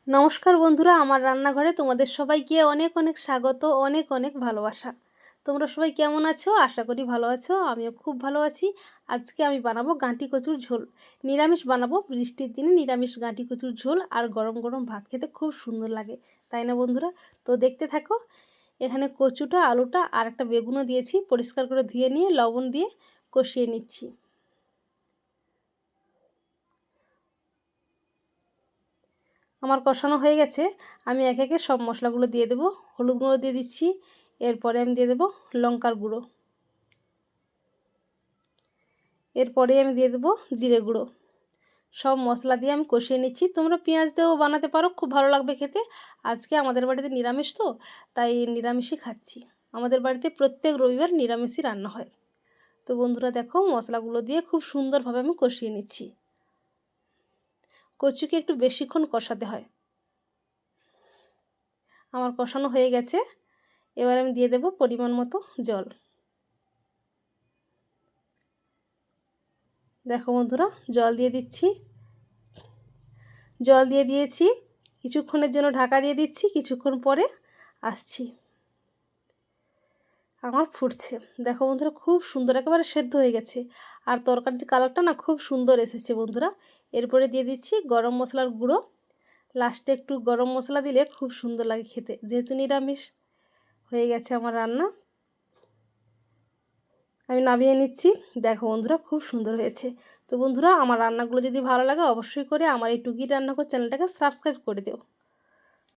নমস্কার বন্ধুরা, আমার রান্নাঘরে তোমাদের সবাইকে অনেক অনেক স্বাগত, অনেক অনেক ভালোবাসা। তোমরা সবাই কেমন আছো? আশা করি ভালো আছো। আমিও খুব ভালো আছি। আজকে আমি বানাবো গাঁটি কচুর ঝোল। নিরামিষ বানাবো, বৃষ্টির দিনে নিরামিষ গাঁটি কচুর ঝোল আর গরম গরম ভাত খেতে খুব সুন্দর লাগে, তাই না বন্ধুরা? তো দেখতে থাকো। এখানে কচুটা, আলুটা আর একটা বেগুনও দিয়েছি, পরিষ্কার করে ধুয়ে নিয়ে লবণ দিয়ে কষিয়ে নিচ্ছি। আমার কষানো হয়ে গেছে। আমি একে একে সব মশলাগুলো দিয়ে দেবো। হলুদ গুঁড়ো দিয়ে দিচ্ছি, এরপরে আমি দিয়ে দেবো লঙ্কার গুঁড়ো, এরপরে আমি দিয়ে দেবো জিরে গুঁড়ো। সব মশলা দিয়ে আমি কষিয়ে নিচ্ছি। তোমরা পেঁয়াজ দিয়েও বানাতে পারো, খুব ভালো লাগবে খেতে। আজকে আমাদের বাড়িতে নিরামিষ, তো তাই নিরামিষই খাচ্ছি। আমাদের বাড়িতে প্রত্যেক রবিবার নিরামিষই রান্না হয়। তো বন্ধুরা দেখো, মশলাগুলো দিয়ে খুব সুন্দরভাবে আমি কষিয়ে নিচ্ছি। কচুকে একটু বেশিক্ষণ কষাতে হয়। আমার কষানো হয়ে গেছে। এবার আমি দিয়ে দেবো পরিমাণ মতো জল। দেখো বন্ধুরা, জল দিয়ে দিচ্ছি। জল দিয়ে দিয়েছি, কিছুক্ষণের জন্য ঢাকা দিয়ে দিচ্ছি। কিছুক্ষণ পরে আসছি। আমার ফুটছে। দেখো বন্ধুরা, খুব সুন্দর, একেবারে সেদ্ধ হয়ে গেছে। আর তরকারির কালারটা না খুব সুন্দর এসেছে বন্ধুরা। এরপরে দিয়ে দিচ্ছি গরম মশলার গুঁড়ো। লাস্টে একটু গরম মশলা দিলে খুব সুন্দর লাগে খেতে। যেহেতু নিরামিষ, হয়ে গেছে আমার রান্না। আমি নামিয়ে নিচ্ছি। দেখো বন্ধুরা, খুব সুন্দর হয়েছে। তো বন্ধুরা, আমার রান্নাগুলো যদি ভালো লাগে অবশ্যই করে আমার এই টুকি রান্নাঘর চ্যানেলটাকে সাবস্ক্রাইব করে দিও।